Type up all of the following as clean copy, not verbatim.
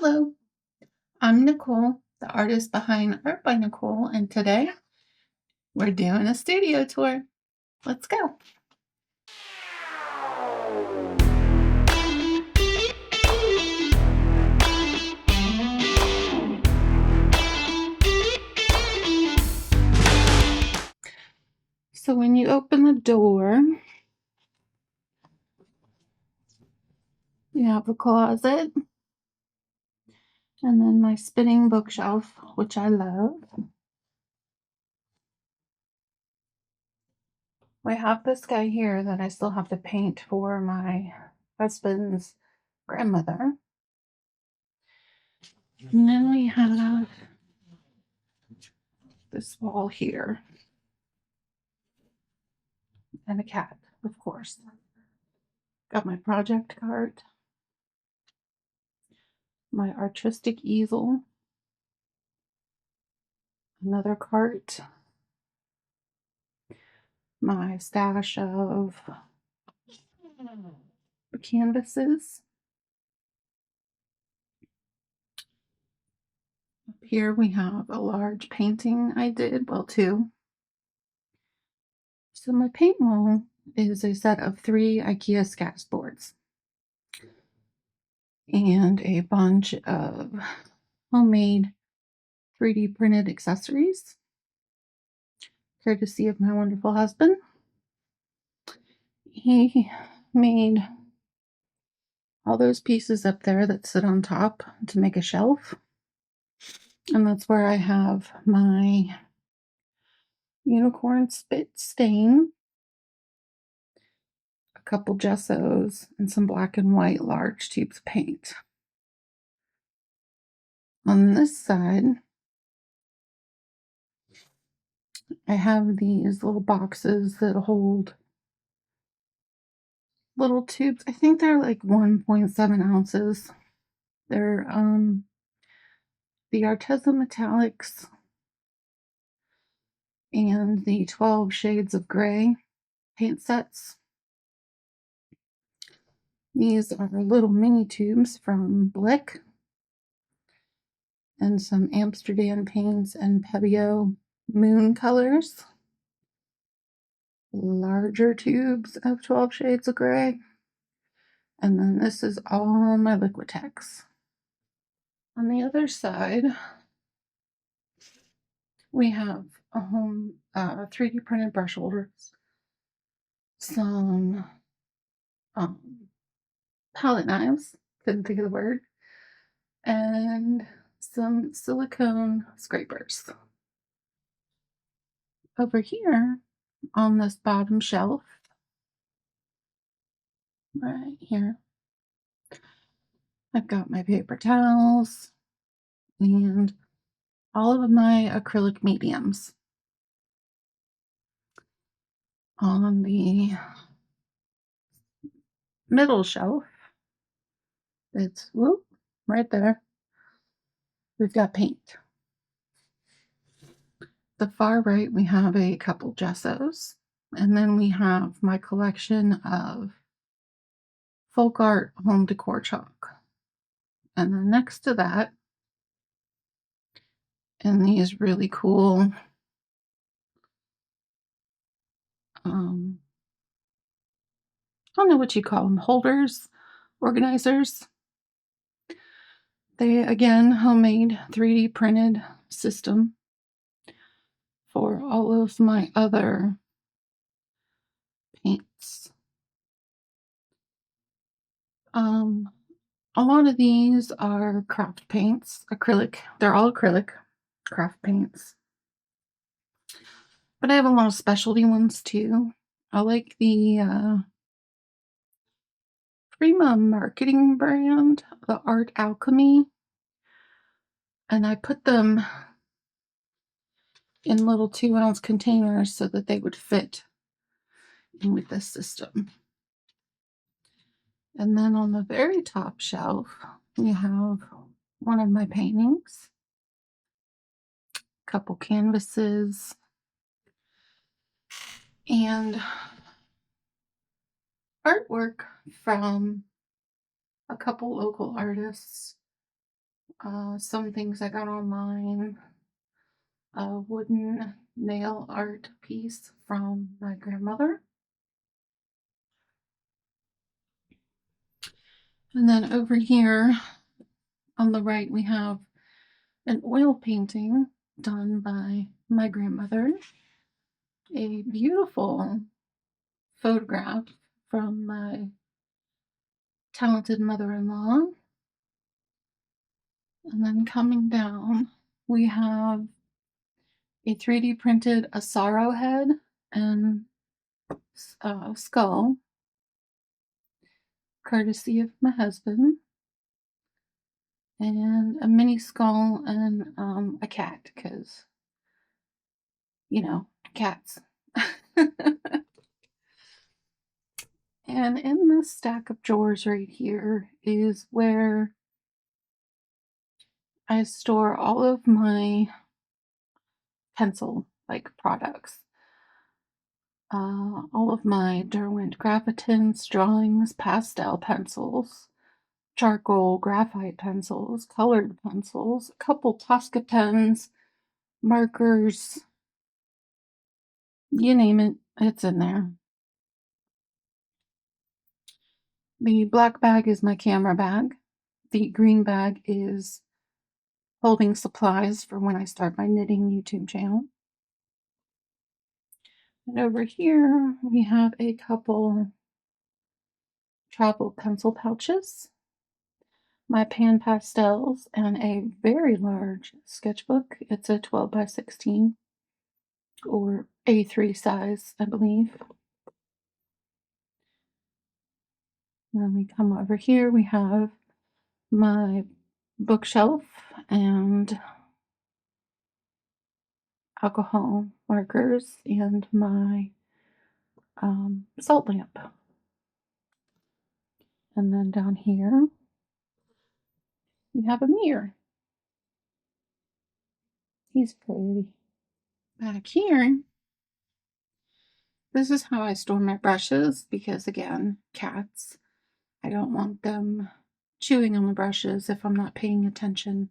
Hello, I'm Nicole, the artist behind Art by Nicole, and today we're doing a studio tour. Let's go. So when you open the door, you have a closet, and then my spinning bookshelf, which I love. We have this guy here that I still have to paint for my husband's grandmother. And then we have this wall here. And a cat, of course. Got my project cart, my artistic easel, another cart, my stash of canvases. Up here we have a large painting I did, well, two. So my paint wall is a set of 3 IKEA sketch boards and a bunch of homemade 3D printed accessories, courtesy of my wonderful husband. He made all those pieces up there that sit on top to make a shelf. And that's where I have my unicorn spit stain, a couple gessos, and some black and white large tubes of paint. On this side, I have these little boxes that hold little tubes. I think they're like 1.7 ounces. They're the Arteza Metallics and the 12 Shades of Grey paint sets. These are little mini tubes from Blick and some Amsterdam paints and Pebeo moon colors. Larger tubes of 12 Shades of Grey. And then this is all my Liquitex. On the other side, we have a home 3D printed brush holders, some palette knives, couldn't think of the word, and some silicone scrapers. Over here on this bottom shelf, right here, I've got my paper towels and all of my acrylic mediums. On the middle shelf, it's right there, we've got paint. The far right, we have a couple gessos, and then we have my collection of folk art home decor chalk. And then next to that, and these really cool I don't know what you call them, holders, organizers. They, again, homemade 3D printed system for all of my other paints. A lot of these are craft paints, acrylic. They're all acrylic craft paints. But I have a lot of specialty ones too. I like the Prima marketing brand, the Art Alchemy. And I put them in little 2-ounce containers so that they would fit in with this system. And then on the very top shelf, we have one of my paintings, a couple canvases, and artwork from a couple local artists some things I got online. A wooden nail art piece from my grandmother. And then over here on the right, we have an oil painting done by my grandmother. A beautiful photograph from my talented mother-in-law. And then coming down, we have a 3D printed Asaro head and skull, courtesy of my husband, and a mini skull and a cat, because, you know, cats. And in this stack of drawers right here is where I store all of my pencil like products. All of my Derwent Graphitins, drawings, pastel pencils, charcoal, graphite pencils, colored pencils, a couple Posca pens, markers, you name it, it's in there. The black bag is my camera bag. The green bag is holding supplies for when I start my knitting YouTube channel. And over here, we have a couple travel pencil pouches, my pan pastels, and a very large sketchbook. It's a 12 by 16 or A3 size, I believe. And then we come over here, we have my bookshelf and alcohol markers and my salt lamp. And then down here, we have a mirror. He's pretty. Back here, this is how I store my brushes because, again, cats. I don't want them chewing on the brushes if I'm not paying attention.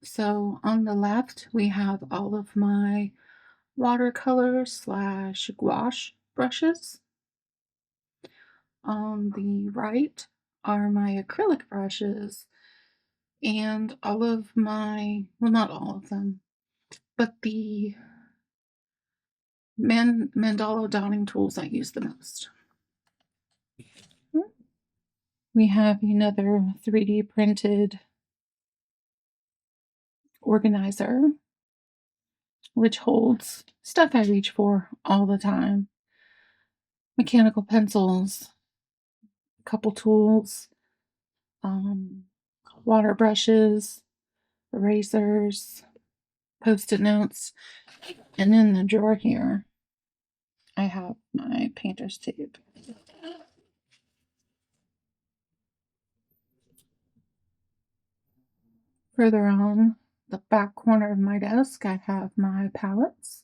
So on the left, we have all of my watercolor / gouache brushes. On the right are my acrylic brushes and all of my, well, not all of them, but the Mandala dotting tools I use the most. We have another 3D printed organizer, which holds stuff I reach for all the time. Mechanical pencils, a couple tools, water brushes, erasers, post-it notes, and in the drawer here, I have my painter's tape. Further on the back corner of my desk, I have my palettes.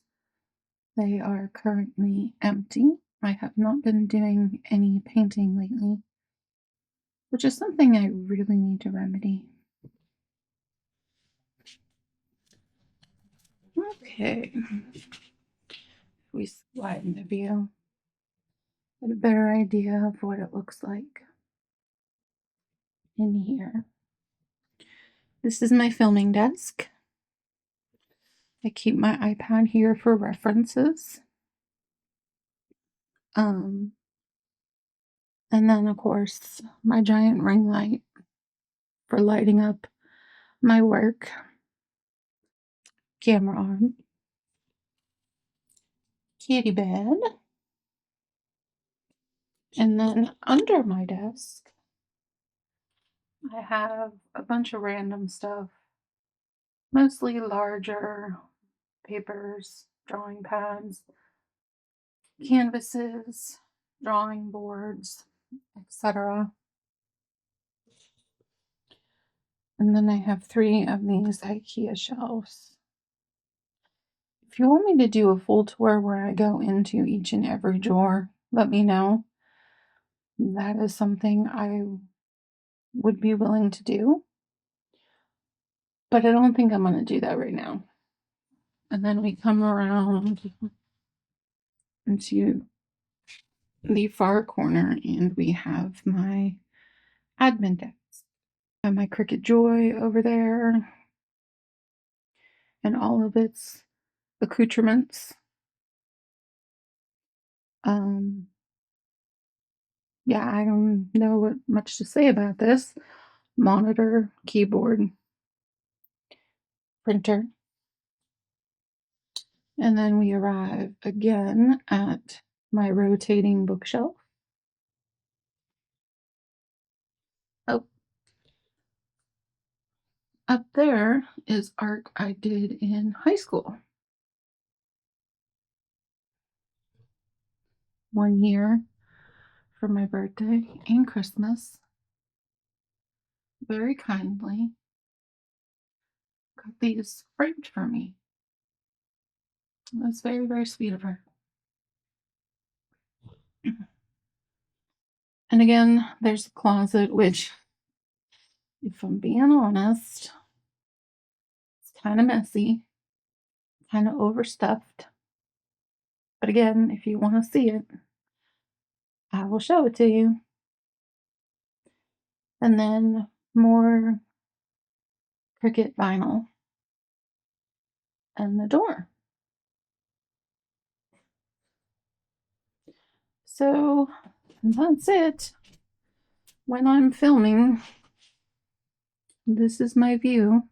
They are currently empty. I have not been doing any painting lately, which is something I really need to remedy. Okay, we widen the view, get a better idea of what it looks like in here. This is my filming desk. I keep my iPad here for references. And then, of course, my giant ring light for lighting up my work, camera arm, kitty bed, and then under my desk, I have a bunch of random stuff, mostly larger papers, drawing pads, canvases, drawing boards, etc. And then I have 3 of these IKEA shelves. If you want me to do a full tour where I go into each and every drawer, let me know. That is something I would be willing to do. but I don't think I'm going to do that right now. And then we come around into the far corner and we have my admin desk and my Cricut Joy over there and all of its accoutrements. Yeah, I don't know what much to say about this. Monitor, keyboard, printer. And then we arrive again at my rotating bookshelf. Oh, up there is art I did in high school. One year for my birthday and Christmas. Very kindly got these framed for me. That's very, very sweet of her. And again, there's the closet, which, if I'm being honest, it's kind of messy, kind of overstuffed. But again, if you want to see it, I will show it to you. And then more Cricut vinyl and the door. So that's it. When I'm filming, this is my view.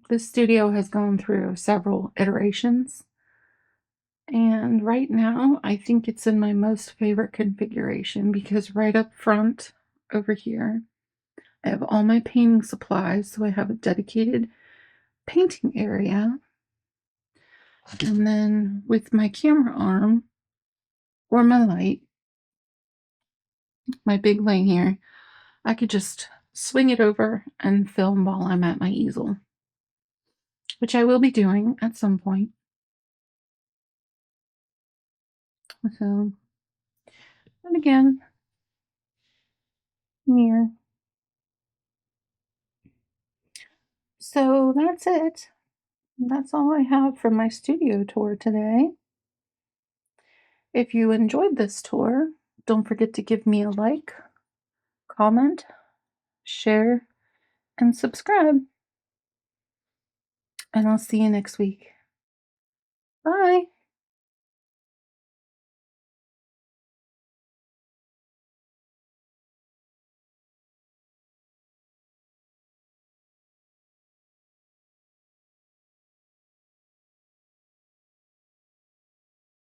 This studio has gone through several iterations. And right now, I think it's in my most favorite configuration because right up front over here, I have all my painting supplies. So I have a dedicated painting area. And then with my camera arm or my light, my big light here, I could just swing it over and film while I'm at my easel, which I will be doing at some point. So, and again, mirror. So that's it. That's all I have for my studio tour today. If you enjoyed this tour, don't forget to give me a like, comment, share, and subscribe. And I'll see you next week. Bye.